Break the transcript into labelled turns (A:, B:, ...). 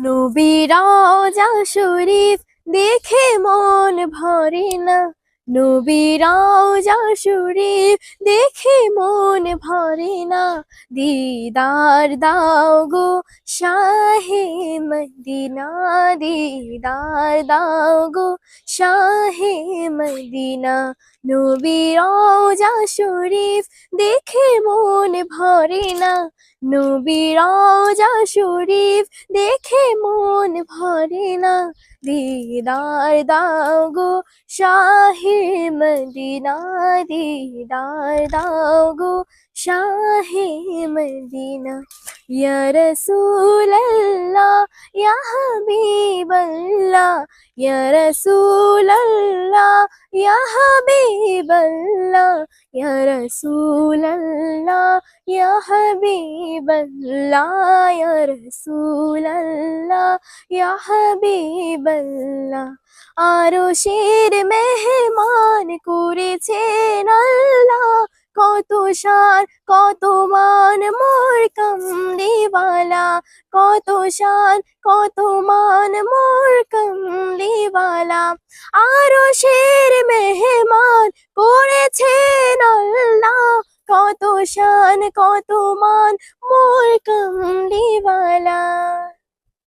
A: নবী রওজা শরীফ দেখে মন ভরে না। নবী রওজা শরীফ দেখে মন ভরে না। দিদার দাও গো শাহে মদিনা, দিদার দাও গো শাহে মদিনা। নবী রওজা শরীফ দেখে মন ভরে না। নবী রওজা শরীফ দেখে মন ভরে না। দিদার দাও গো শাহে মদিনা, দিদার দাও গো শাহে মদিনা। ইয়া রাসূলাল্লাহ ইয়া হাবিবাল্লাহ, ইয়া রাসূলাল্লাহ ইয়া হাবিবাল্লাহ, ইয়া রাসূলাল্লাহ ইয়া হাবিবাল্লাহ, ইয়া রাসূলাল্লাহ ইয়া হাবিবাল্লাহ। আরশের মেহমান করেছেন আল্লাহ, কত শান কত মান মোর কামলিওয়ালা, কত শান কত মান মোর কামলিওয়ালা। আরশের মেহমান করেছেন আল্লাহ, কত শান কত মান মোর কামলিওয়ালা।